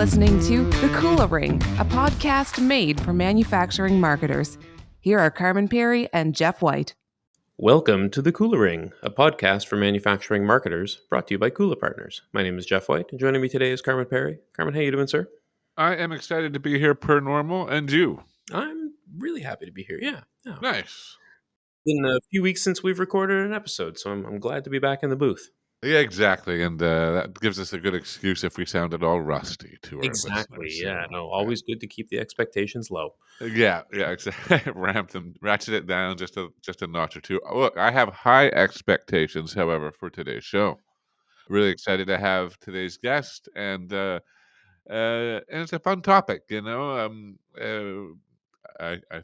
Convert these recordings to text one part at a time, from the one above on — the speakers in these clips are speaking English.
listening to The Kula Ring, a podcast made for manufacturing marketers. Here are Carmen Perry and Jeff White. Welcome to The Kula Ring, a podcast for manufacturing marketers, brought to you by Kula Partners. My name is Jeff White, and joining me today is Carmen Perry. Carmen, how you doing, sir? I am excited to be here per normal, and you? I'm really happy to be here, yeah. Nice. Been a few weeks since we've recorded an episode, so I'm glad to be back in the booth. Yeah, exactly, and that gives us a good excuse if we sounded all rusty to our Exactly, listeners. yeah. Always good to keep the expectations low. Yeah, exactly. Ratchet it down just a notch or two. Look, I have high expectations, however, for today's show. Really excited to have today's guest, and it's a fun topic. I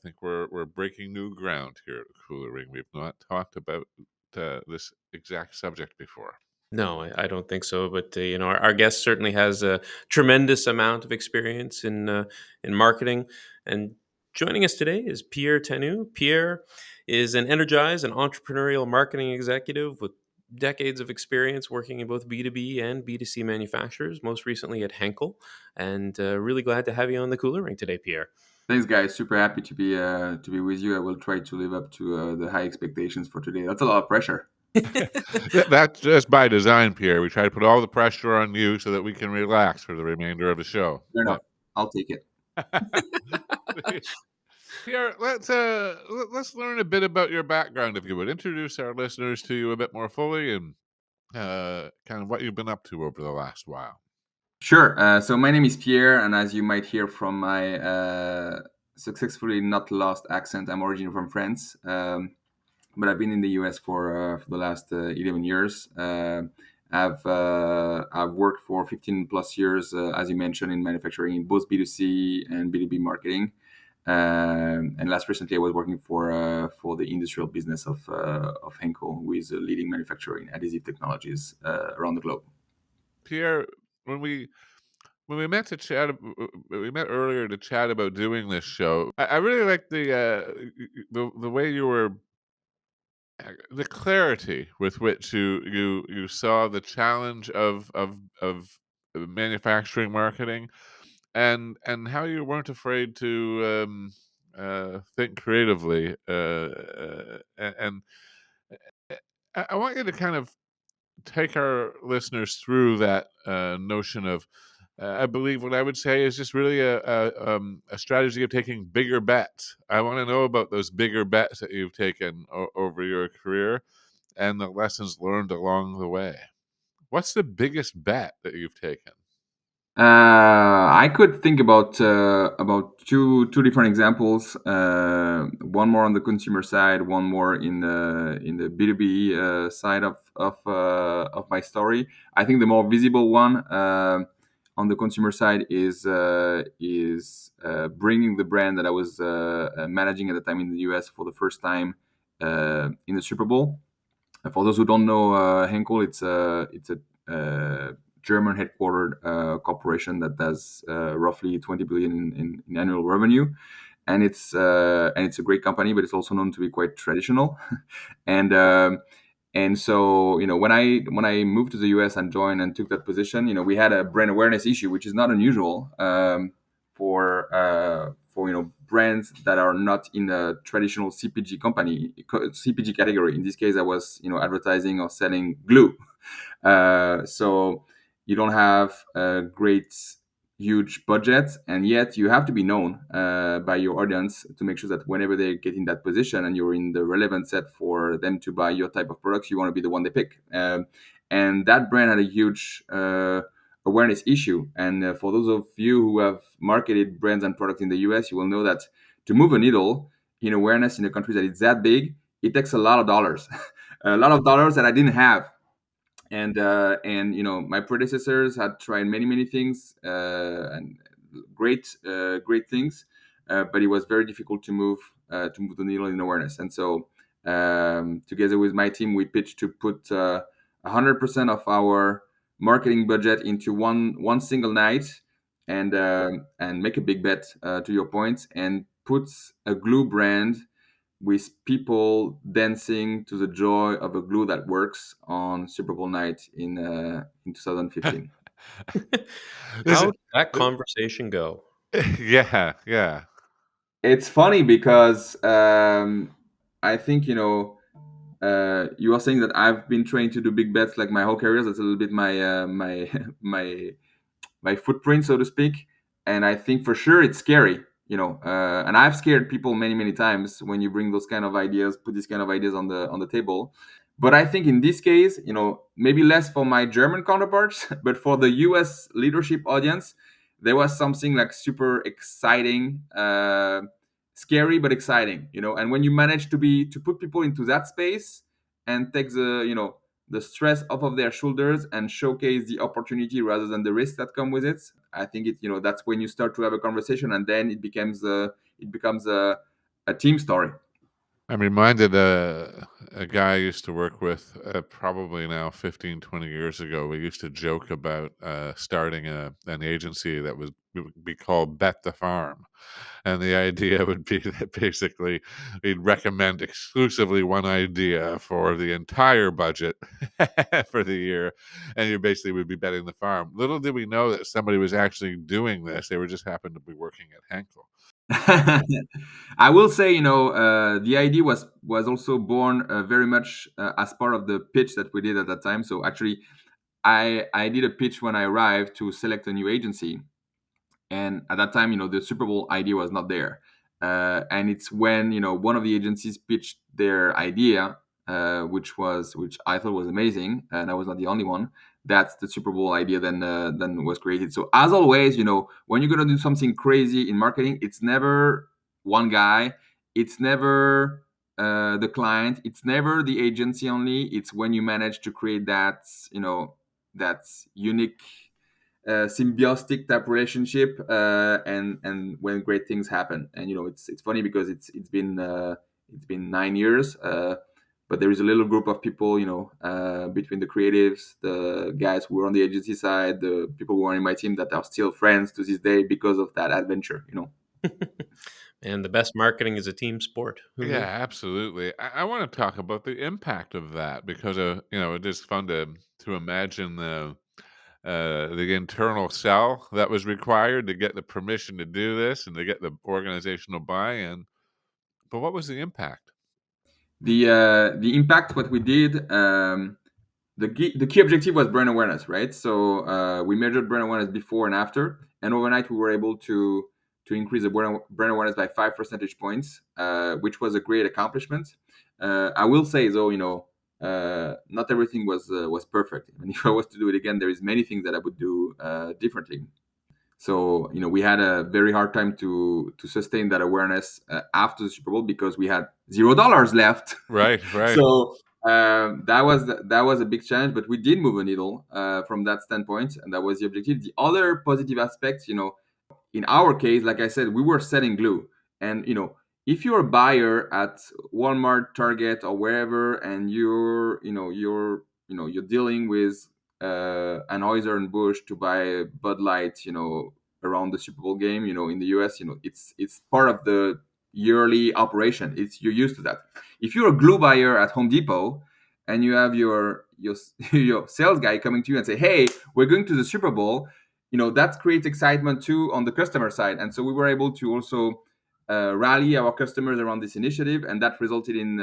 think we're breaking new ground here at Kula Ring. We've not talked about this exact subject before. No, I don't think so. But our guest certainly has a tremendous amount of experience in marketing. And joining us today is Pierre Tannoux. Pierre is an energized and entrepreneurial marketing executive with decades of experience working in both B2B and B2C manufacturers. Most recently at Henkel. And really glad to have you on the Kula Ring today, Pierre. Thanks, guys. Super happy to be with you. I will try to live up to the high expectations for today. That's a lot of pressure. That's just by design, Pierre. We try to put all the pressure on you so that we can relax for the remainder of the show. Fair enough. I'll take it. Pierre, let's learn a bit about your background, if you would. Introduce our listeners to you a bit more fully and kind of what you've been up to over the last while. Sure. So my name is Pierre, and as you might hear from my successfully not lost accent, I'm originally from France. But I've been in the US for the last 11 years. I've worked for 15 plus years, as you mentioned, in manufacturing in both B2C and B2B marketing. And last recently, I was working for the industrial business of Henkel, who is a leading manufacturer in adhesive technologies around the globe. Pierre, when we met earlier to chat about doing this show, I really liked the way you were. The clarity with which you saw the challenge of manufacturing marketing, and how you weren't afraid to think creatively. And I want you to kind of take our listeners through that notion of. I believe what I would say is just really a strategy of taking bigger bets. I want to know about those bigger bets that you've taken over your career and the lessons learned along the way. What's the biggest bet that you've taken? I could think about two different examples. One more on the consumer side, one more in the B2B side of my story. I think the more visible one on the consumer side is bringing the brand that I was managing at the time in the US for the first time in the Super Bowl. For those who don't know Henkel, it's a German headquartered corporation that does roughly 20 billion in annual revenue, and it's a great company, but it's also known to be quite traditional. And so, when I moved to the US and joined and took that position, we had a brand awareness issue, which is not unusual for brands that are not in a traditional CPG category. In this case, I was advertising or selling glue, so you don't have great huge budgets, and yet you have to be known by your audience to make sure that whenever they get in that position and you're in the relevant set for them to buy your type of products, you want to be the one they pick. And that brand had a huge awareness issue. And for those of you who have marketed brands and products in the US, you will know that to move a needle in awareness in a country that is that big, it takes a lot of dollars, a lot of dollars that I didn't have. And my predecessors had tried many things and great things, but it was very difficult to move the needle in awareness. And so together with my team, we pitched to put 100% of our marketing budget into one single night and make a big bet, to your point, and put a glue brand with people dancing to the joy of a glue that works on Super Bowl night in 2015. This How is, did that conversation go? yeah, yeah. It's funny because I think you are saying that I've been trained to do big bets like my whole career. That's a little bit my my my footprint, so to speak. And I think for sure it's scary, and I've scared people many times when you bring those kind of ideas, put these kind of ideas on the table. But I think in this case, maybe less for my German counterparts, but for the US leadership audience, there was something like super exciting, scary but exciting, and when you manage to put people into that space and take the stress off of their shoulders and showcase the opportunity rather than the risks that come with it. I think that's when you start to have a conversation, and then it becomes a team story. I'm reminded a guy I used to work with probably now 15, 20 years ago. We used to joke about starting an agency that would be called Bet the Farm. And the idea would be that basically we'd recommend exclusively one idea for the entire budget for the year. And you basically would be betting the farm. Little did we know that somebody was actually doing this. They were just happened to be working at Henkel. I will say, the idea was also born very much as part of the pitch that we did at that time. So actually, I did a pitch when I arrived to select a new agency, and at that time, the Super Bowl idea was not there. And it's when one of the agencies pitched their idea, which I thought was amazing, and I was not the only one. That's the Super Bowl idea then was created. So as always, when you're gonna do something crazy in marketing, it's never one guy, it's never the client, it's never the agency only. It's when you manage to create that unique symbiotic type relationship, and when great things happen. And it's funny because it's been 9 years, but there is a little group of people, between the creatives, the guys who were on the agency side, the people who are in my team, that are still friends to this day because of that adventure. And the best marketing is a team sport. Who Yeah, knew? absolutely. I want to talk about the impact of that because it is fun to imagine the internal sell that was required to get the permission to do this and to get the organizational buy-in. But what was the impact? The impact, what we did, the key objective was brand awareness, right? So we measured brand awareness before and after, and overnight we were able to increase the brand awareness by 5 percentage points, which was a great accomplishment. I will say though, not everything was perfect. And if I was to do it again, there is many things that I would do differently. So we had a very hard time to sustain that awareness after the Super Bowl because we had $0 left. Right, right. So that was a big challenge, but we did move a needle from that standpoint, and that was the objective. The other positive aspects, in our case, like I said, we were setting glue, and if you're a buyer at Walmart, Target, or wherever, and you're dealing with Anheuser Busch to buy Bud Light, around the Super Bowl game, in the US, it's part of the yearly operation. You're used to that. If you're a glue buyer at Home Depot and you have your sales guy coming to you and say, "Hey, we're going to the Super Bowl," that creates excitement too on the customer side. And so we were able to also rally our customers around this initiative, and that resulted in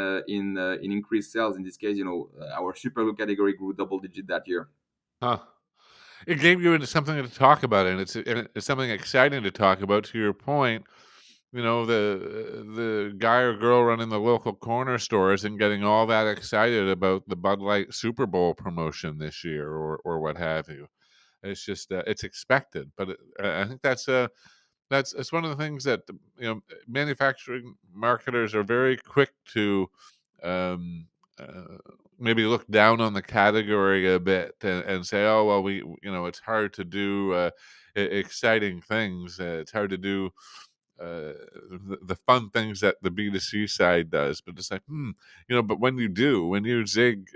increased sales. In this case, our Super Glue category grew double digit that year. Huh. It gave you something to talk about, and it's something exciting to talk about. To your point, the guy or girl running the local corner store isn't getting all that excited about the Bud Light Super Bowl promotion this year, or what have you. It's just it's expected, but I think that's one of the things that manufacturing marketers are very quick to um, uh, maybe look down on the category a bit and say, oh well, it's hard to do exciting things. It's hard to do the fun things that the B2C side does. But it's like, but when you zig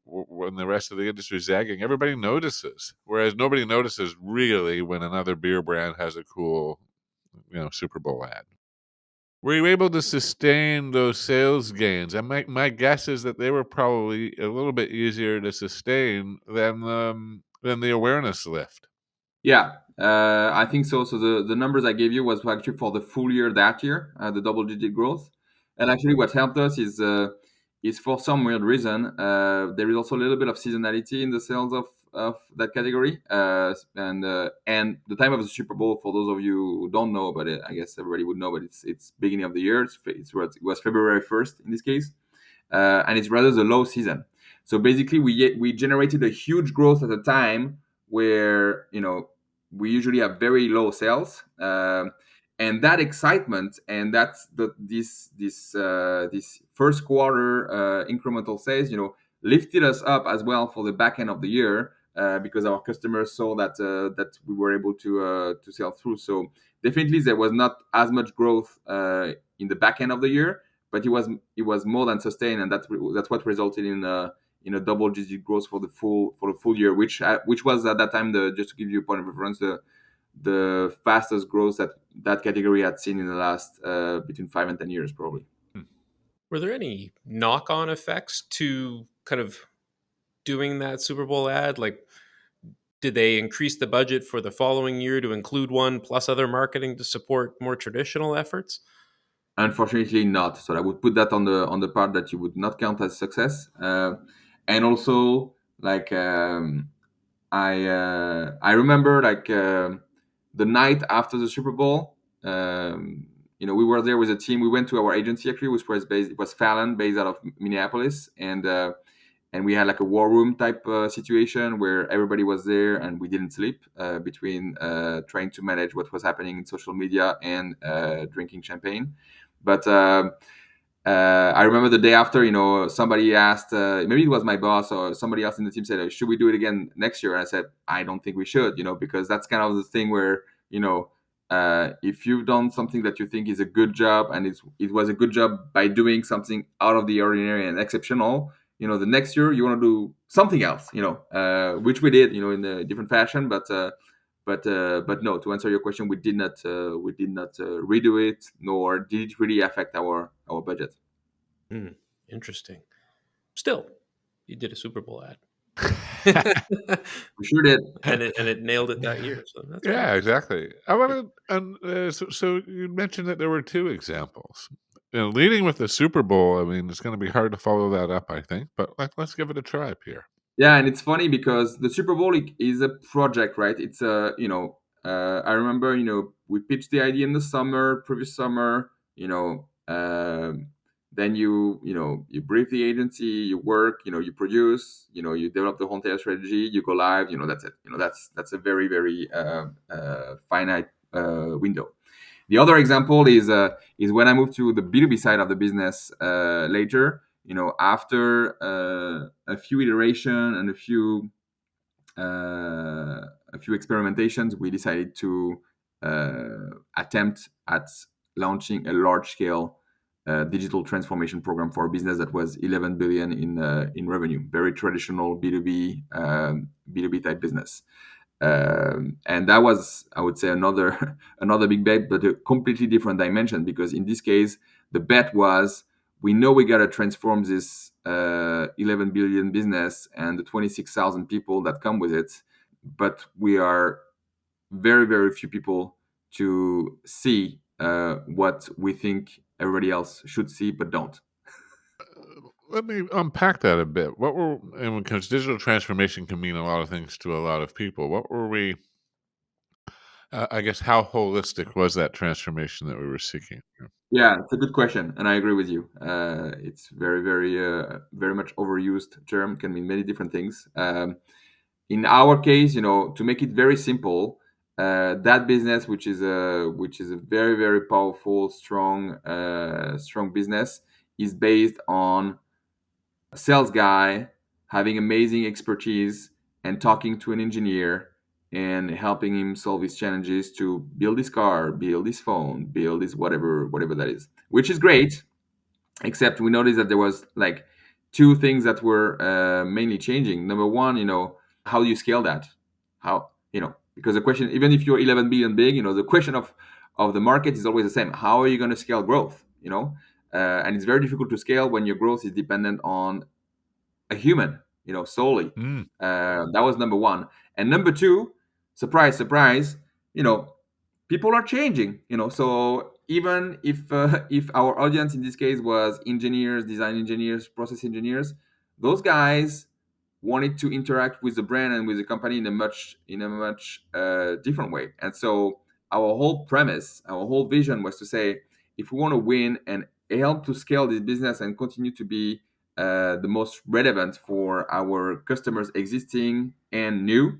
when the rest of the industry is zagging, everybody notices. Whereas nobody notices really when another beer brand has a cool Super Bowl ad. Were you able to sustain those sales gains? And my guess is that they were probably a little bit easier to sustain than then the awareness lift. Yeah, I think so. So the numbers I gave you was actually for the full year that year, the double-digit growth. And actually, what helped us is for some weird reason, there is also a little bit of seasonality in the sales of that category. And the time of the Super Bowl, for those of you who don't know, but I guess everybody would know, but it's beginning of the year. It was February 1st in this case, and it's rather the low season. So basically, we generated a huge growth at a time where we usually have very low sales, and that excitement and this first quarter incremental sales, lifted us up as well for the back end of the year, because our customers saw that we were able to sell through. So definitely there was not as much growth in the back end of the year, but it was more than sustained, and that's what resulted in a double-digit growth for the full year, which was at that time, just to give you a point of reference, the fastest growth that category had seen in the last between 5 and 10 years, probably. Were there any knock-on effects to kind of doing that Super Bowl ad? Like, did they increase the budget for the following year to include one plus other marketing to support more traditional efforts? Unfortunately, not. So I would put that on the part that you would not count as success. And also, like, I remember, like, the night after the Super Bowl. We were there with a team. We went to our agency, actually, which was based. It was Fallon, based out of Minneapolis, and we had like a war room type situation where everybody was there, and we didn't sleep between trying to manage what was happening in social media and drinking champagne. But I remember the day after, somebody asked, maybe it was my boss or somebody else in the team said, should we do it again next year? And I said, I don't think we should, because that's kind of the thing where, if you've done something that you think is a good job, and it was a good job by doing something out of the ordinary and exceptional, the next year you want to do something else, which we did, in a different fashion. But no, to answer your question, we did not redo it, nor did it really affect our budget. Interesting. Still, you did a Super Bowl ad. We sure did. and it nailed it that year. So that's Yeah, great. exactly. I want to. So you mentioned that there were two examples. Leading with the Super Bowl, I mean, it's going to be hard to follow that up, I think. But let's give it a try, Pierre. Yeah, and it's funny because the Super Bowl is a project, right? It's I remember, we pitched the idea in the previous summer, then you brief the agency, you work, you produce, you develop the whole entire strategy, you go live, that's it. That's a very, very finite window. The other example is when I moved to the B2B side of the business later. After a few iteration and a few experimentations, we decided to attempt at launching a large-scale digital transformation program for a business that was 11 billion in revenue. Very traditional B2B type business. And that was, I would say, another big bet, but a completely different dimension, because in this case, the bet was, we know we got to transform this 11 billion business and the 26,000 people that come with it, but we are very, very few people to see what we think everybody else should see but don't. Let me unpack that a bit. Because digital transformation can mean a lot of things to a lot of people. What were we? I guess, how holistic was that transformation that we were seeking? Yeah, it's a good question, and I agree with you. It's very, very, very much overused term. Can mean many different things. In our case, to make it very simple, that business, which is a very, very powerful, strong business, is based on a sales guy having amazing expertise and talking to an engineer and helping him solve his challenges to build his car, build his phone, build his whatever that is, which is great. Except we noticed that there was like two things that were mainly changing. Number one, how do you scale that? How, because the question, even if you're 11 billion big, the question of the market is always the same. How are you going to scale growth? And it's very difficult to scale when your growth is dependent on a human. solely. Mm. That was number one. And number two, surprise, surprise, people are changing. So even if our audience in this case was engineers, design engineers, process engineers, those guys wanted to interact with the brand and with the company in a much different way. And so our whole premise, our whole vision was to say, if we want to win and help to scale this business and continue to be the most relevant for our customers, existing and new,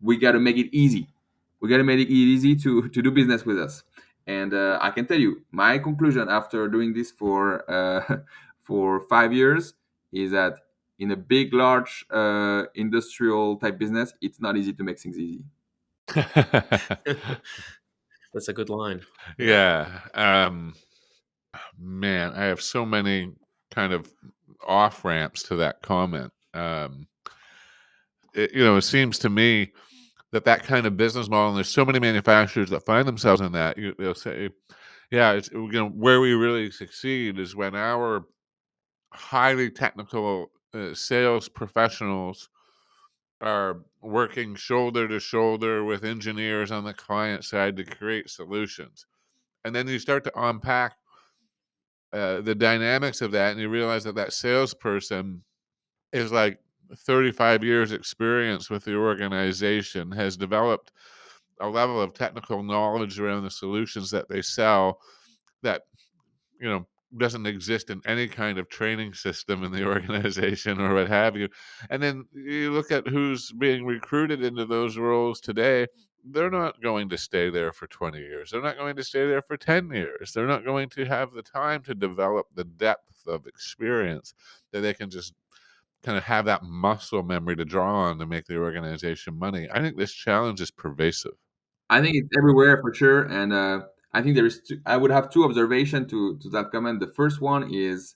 we got to make it easy. We got to make it easy to do business with us. And I can tell you, my conclusion after doing this for for 5 years is that in a big, large industrial type business, it's not easy to make things easy. That's a good line. Yeah. Man, I have so many kind of off ramps to that comment. It seems to me that kind of business model, and there's so many manufacturers that find themselves in that. They'll say, "Yeah, it's where we really succeed is when our highly technical sales professionals are working shoulder to shoulder with engineers on the client side to create solutions." And then you start to unpack the dynamics of that, and you realize that salesperson is like 35 years experience with the organization, has developed a level of technical knowledge around the solutions that they sell that you know doesn't exist in any kind of training system in the organization or what have you. And then you look at who's being recruited into those roles today. They're not going to stay there for 20 years. They're not going to stay there for 10 years. They're not going to have the time to develop the depth of experience that they can just kind of have that muscle memory to draw on to make the organization money. I think this challenge is pervasive. I think it's everywhere for sure. And I think I would have two observations to that comment. The first one is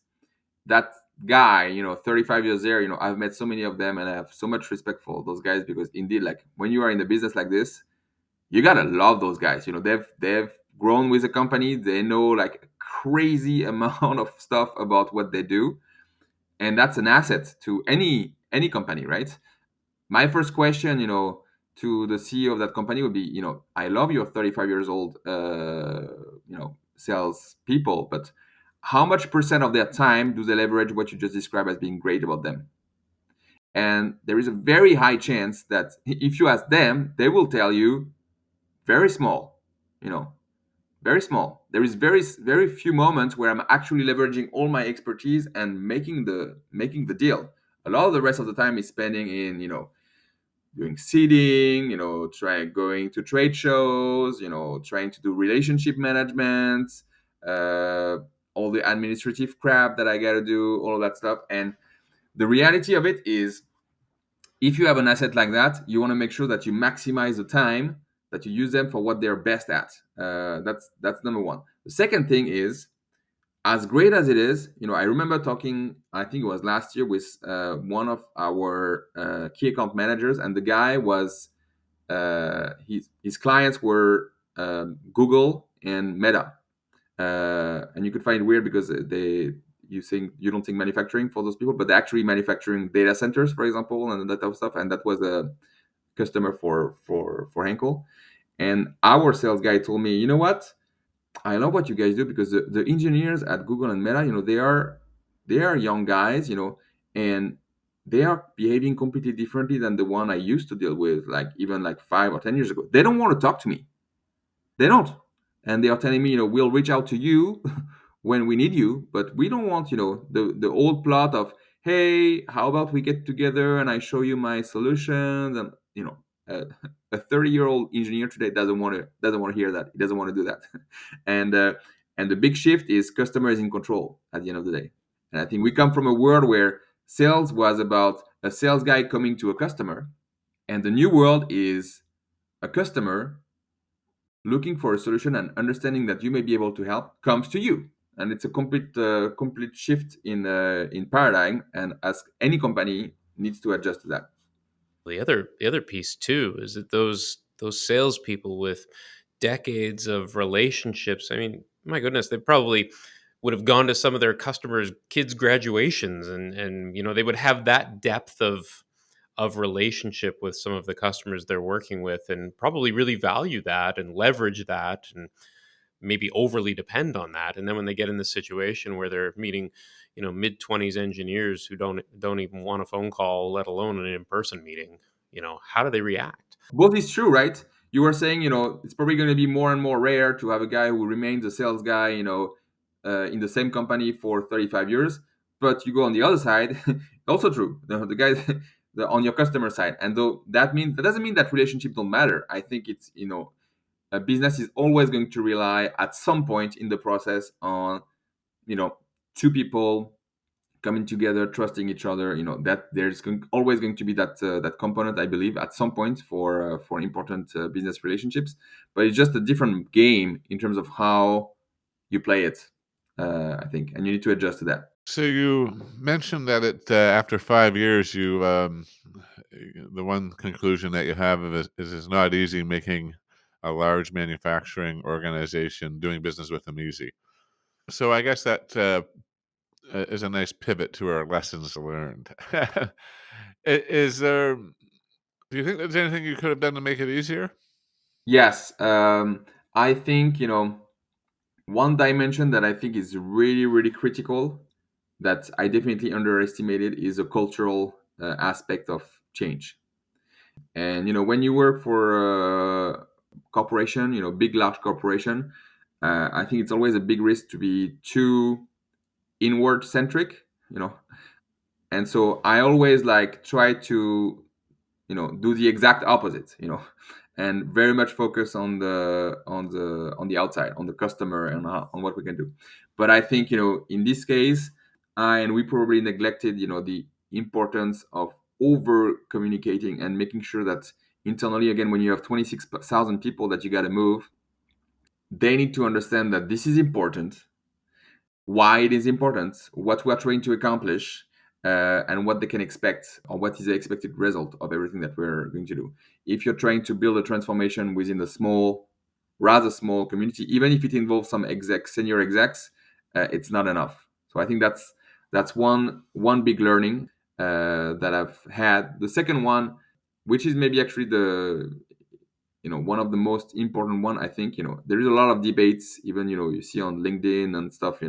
that guy, 35 years there, I've met so many of them and I have so much respect for those guys because indeed, like when you are in a business like this, you gotta love those guys. They've grown with the company. They know like a crazy amount of stuff about what they do, and that's an asset to any company, right? My first question, to the CEO of that company would be, I love your 35 years old, sales people, but how much percent of their time do they leverage what you just described as being great about them? And there is a very high chance that if you ask them, they will tell you very small, very small. There is very very few moments where I'm actually leveraging all my expertise and making the deal. A lot of the rest of the time is spending in doing seeding, trying going to trade shows, trying to do relationship management, uh, all the administrative crap that I gotta do, all of that stuff. And the reality of it is, if you have an asset like that, you want to make sure that you maximize the time that you use them for what they're best at. That's number one. The second thing is, as great as it is, I remember talking, I think it was last year, with one of our key account managers, and the guy was, his clients were Google and Meta, and you could find it weird because you don't think manufacturing for those people, but they're actually manufacturing data centers, for example, and that type of stuff. And that was a customer for Henkel. And our sales guy told me, you know what? I love what you guys do because the engineers at Google and Meta, they are young guys, and they are behaving completely differently than the one I used to deal with, like even like 5 or 10 years ago. They don't want to talk to me. They don't. And they are telling me, we'll reach out to you when we need you, but we don't want, the old plot of, hey, how about we get together and I show you my solutions? And a, a 30-year-old engineer today doesn't want to hear that. He doesn't want to do that. and and the big shift is customer is in control at the end of the day. And I think we come from a world where sales was about a sales guy coming to a customer, and the new world is a customer looking for a solution and understanding that you may be able to help comes to you. And it's a complete shift in paradigm, and as any company needs to adjust to that. The other piece too is that those salespeople with decades of relationships. I mean, my goodness, they probably would have gone to some of their customers' kids' graduations, and they would have that depth of relationship with some of the customers they're working with, and probably really value that and leverage that, and maybe overly depend on that. And then when they get in this situation where they're meeting mid-20s engineers who don't even want a phone call, let alone an in-person meeting, how do they react? Both is true, right? You were saying, it's probably going to be more and more rare to have a guy who remains a sales guy, in the same company for 35 years. But you go on the other side, also true. The guy on your customer side, and though that doesn't mean that relationships don't matter. I think it's a business is always going to rely at some point in the process on two people coming together, trusting each other. That there's always going to be that component, I believe, at some point for important business relationships. But it's just a different game in terms of how you play it, I think, and you need to adjust to that. So you mentioned that after 5 years, the one conclusion that you have of it is it's not easy making a large manufacturing organization doing business with them easy. So I guess that is a nice pivot to our lessons learned. Is there? Do you think there's anything you could have done to make it easier? Yes, I think one dimension that I think is really really critical that I definitely underestimated is a cultural aspect of change. And when you work for a corporation, big large corporation, I think it's always a big risk to be too inward centric. And so I always like try to do the exact opposite. And very much focus on the outside, on the customer, and on what we can do. But I think in this case, we probably neglected the importance of over communicating and making sure that internally, again, when you have 26,000 people that you got to move, they need to understand that this is important, why it is important, what we are trying to accomplish, and what they can expect, or what is the expected result of everything that we're going to do. If you're trying to build a transformation within a rather small community, even if it involves some senior execs, it's not enough. So I think that's one big learning that I've had. The second one, which is maybe actually the one of the most important one, I think. There is a lot of debates, even you see on LinkedIn and stuff.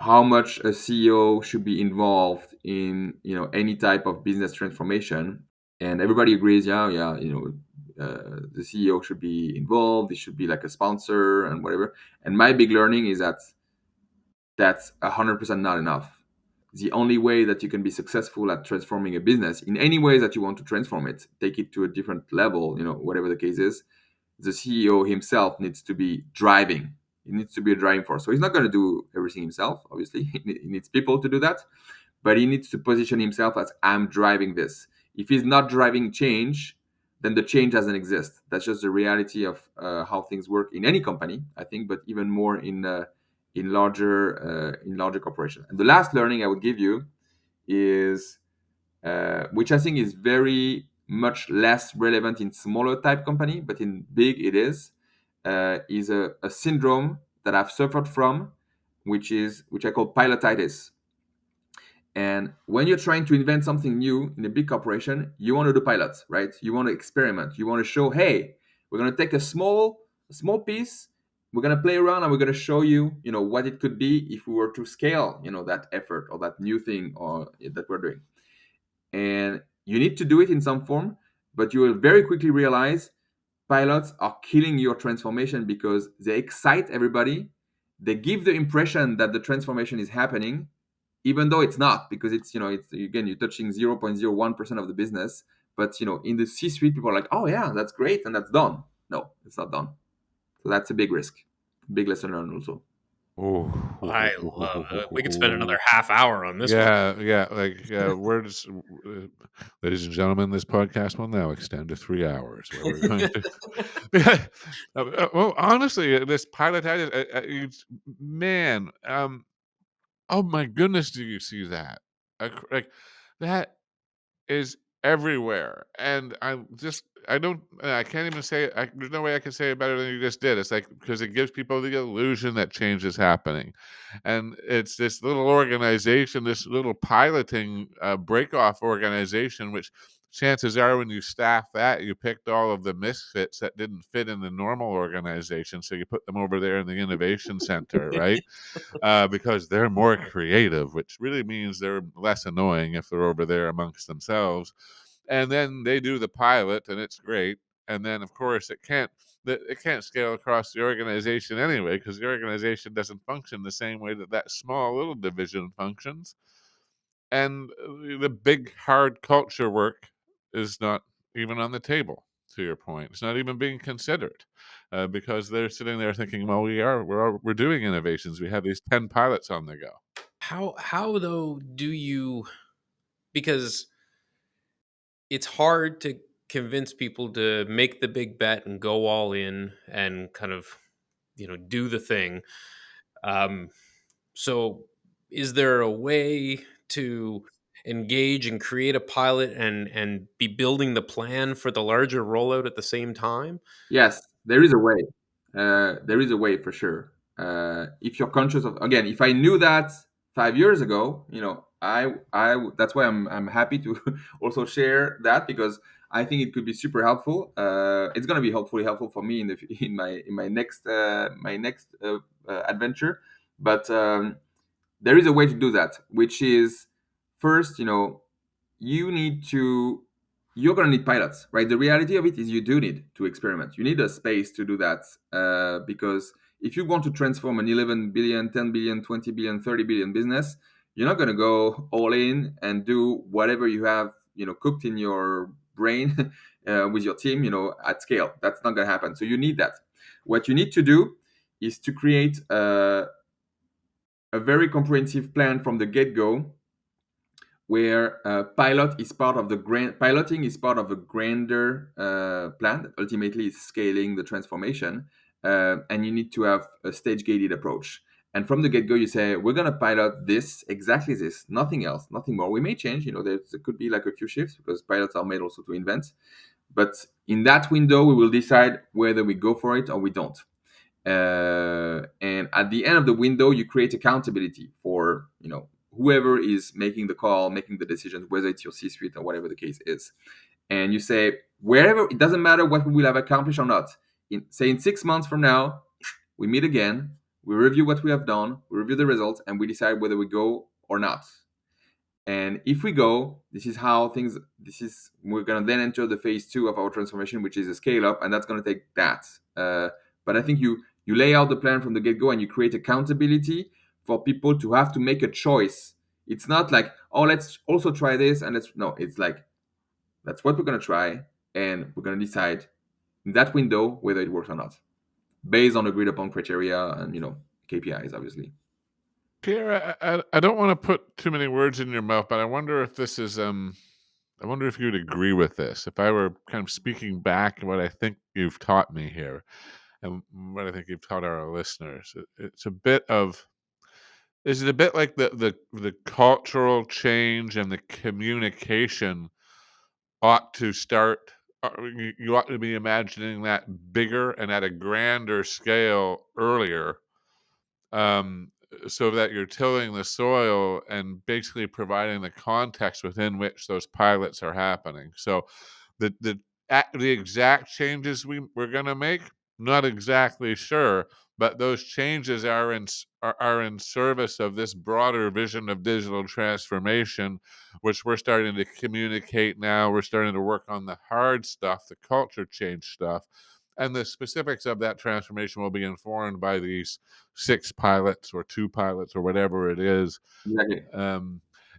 How much a CEO should be involved in any type of business transformation, and everybody agrees, yeah, the CEO should be involved. He should be like a sponsor and whatever. And my big learning is that that's 100% not enough. The only way that you can be successful at transforming a business in any ways that you want to transform it, take it to a different level, whatever the case is, the CEO himself needs to be driving. He needs to be a driving force. So he's not going to do everything himself, obviously. He needs people to do that. But he needs to position himself as, I'm driving this. If he's not driving change, then the change doesn't exist. That's just the reality of how things work in any company, I think, but even more in larger corporations. And the last learning I would give you is, which I think is very much less relevant in smaller type company, but in big it is a syndrome that I've suffered from, which I call pilotitis. And when you're trying to invent something new in a big corporation, you want to do pilots, right? You want to experiment. You want to show, hey, we're going to take a small piece, we're going to play around, and we're going to show you, what it could be if we were to scale, that effort or that new thing or that we're doing. And you need to do it in some form, but you will very quickly realize pilots are killing your transformation because they excite everybody. They give the impression that the transformation is happening, even though it's not, because it's again, you're touching 0.01% of the business. But in the C-suite, people are like, oh yeah, that's great, and that's done. No, it's not done. So that's a big risk, big lesson learned also. Oh, I love it. We could spend another half hour on this one. Yeah. Like, ladies and gentlemen, this podcast will now extend to 3 hours, where we're going to. Well, honestly, this pilotitis, man. Oh my goodness, do you see that? Like that is everywhere. And I can't even say it. There's no way I can say it better than you just did. It's like, because it gives people the illusion that change is happening. And it's this little organization, this little piloting break-off organization, which chances are when you staff that, you picked all of the misfits that didn't fit in the normal organization. So you put them over there in the innovation center, right? Because they're more creative, which really means they're less annoying if they're over there amongst themselves. And then they do the pilot, and it's great. And then, of course, it can't scale across the organization anyway, because the organization doesn't function the same way that small little division functions. And the big hard culture work is not even on the table. To your point, it's not even being considered, because they're sitting there thinking, well, we're doing innovations. We have these 10 pilots on the go. How though do you, because it's hard to convince people to make the big bet and go all in and kind of, do the thing. So is there a way to engage and create a pilot and be building the plan for the larger rollout at the same time? Yes, there is a way. There is a way for sure. If you're conscious of, again, if I knew that 5 years ago, that's why I'm happy to also share that, because I think it could be super helpful. It's going to be hopefully helpful for me in my next adventure. But there is a way to do that, which is first, you need to you're going to need pilots, right? The reality of it is you do need to experiment. You need a space to do that, because if you want to transform an 11 billion, 10 billion, 20 billion, 30 billion business, you're not going to go all in and do whatever you have, cooked in your brain with your team, at scale. That's not going to happen. So you need that. What you need to do is to create a very comprehensive plan from the get-go, where piloting is part of a grander plan that ultimately is scaling the transformation, and you need to have a stage-gated approach. And from the get-go, you say, we're going to pilot this, exactly this, nothing else, nothing more. We may change, there could be like a few shifts, because pilots are made also to invent. But in that window, we will decide whether we go for it or we don't. And at the end of the window, you create accountability for whoever is making the call, making the decisions, whether it's your C-suite or whatever the case is. And you say, wherever, it doesn't matter what we will have accomplished or not. In 6 months from now, we meet again, we review what we have done, we review the results, and we decide whether we go or not. And if we go, we're going to then enter the phase 2 of our transformation, which is a scale up, and that's going to take that. But I think you lay out the plan from the get-go, and you create accountability for people to have to make a choice. It's not like, oh, let's also try this, it's like, that's what we're going to try, and we're going to decide in that window whether it works or not, based on agreed upon criteria and KPIs, obviously. Pierre, I don't want to put too many words in your mouth, but I wonder if this is I wonder if you would agree with this. If I were kind of speaking back what I think you've taught me here, and what I think you've taught our listeners, it's a bit of, is it a bit like the cultural change and the communication ought to start? You ought to be imagining that bigger and at a grander scale earlier, so that you're tilling the soil and basically providing the context within which those pilots are happening. So the exact changes we're going to make, not exactly sure, but those changes are in service of this broader vision of digital transformation, which we're starting to communicate now. We're starting to work on the hard stuff, the culture change stuff. And the specifics of that transformation will be informed by these 6 pilots or 2 pilots or whatever it is. Exactly.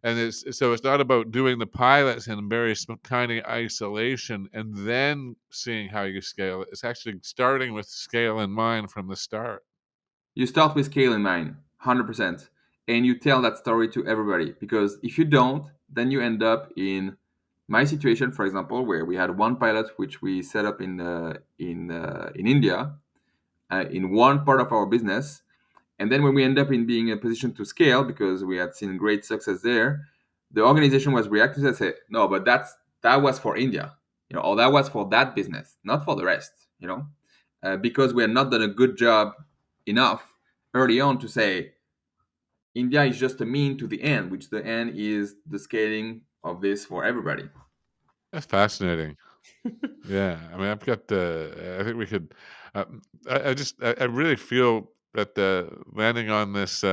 And it's not about doing the pilots in very kind of isolation and then seeing how you scale it. It's actually starting with scale in mind from the start. You start with scale in mind, 100%, and you tell that story to everybody. Because if you don't, then you end up in my situation, for example, where we had one pilot which we set up in India, in one part of our business, and then when we end up in being in a position to scale, because we had seen great success there, the organization was reacting and say, no, but that's that was for India, or that was for that business, not for the rest, because we had not done a good job enough early on to say India is just a mean to the end, which the end is the scaling of this for everybody. That's fascinating. Yeah, I mean, I've got I think we could. I really feel that landing on this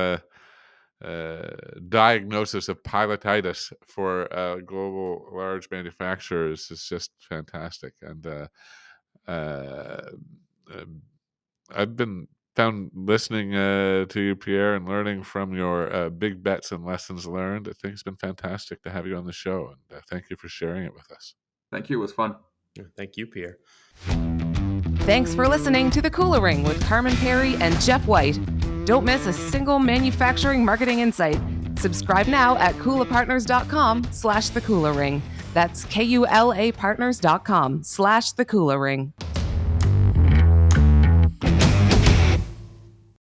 diagnosis of pilotitis for global large manufacturers is just fantastic, and um, I've been found listening to you, Pierre, and learning from your big bets and lessons learned. I think it's been fantastic to have you on the show, and thank you for sharing it with us. Thank you. It was fun. Thank you, Pierre. Thanks for listening to The Kula Ring with Carman Perry and Jeff White. Don't miss a single manufacturing marketing insight. Subscribe now at kulapartners.com/The Kula Ring. That's KULApartners.com/The Kula Ring.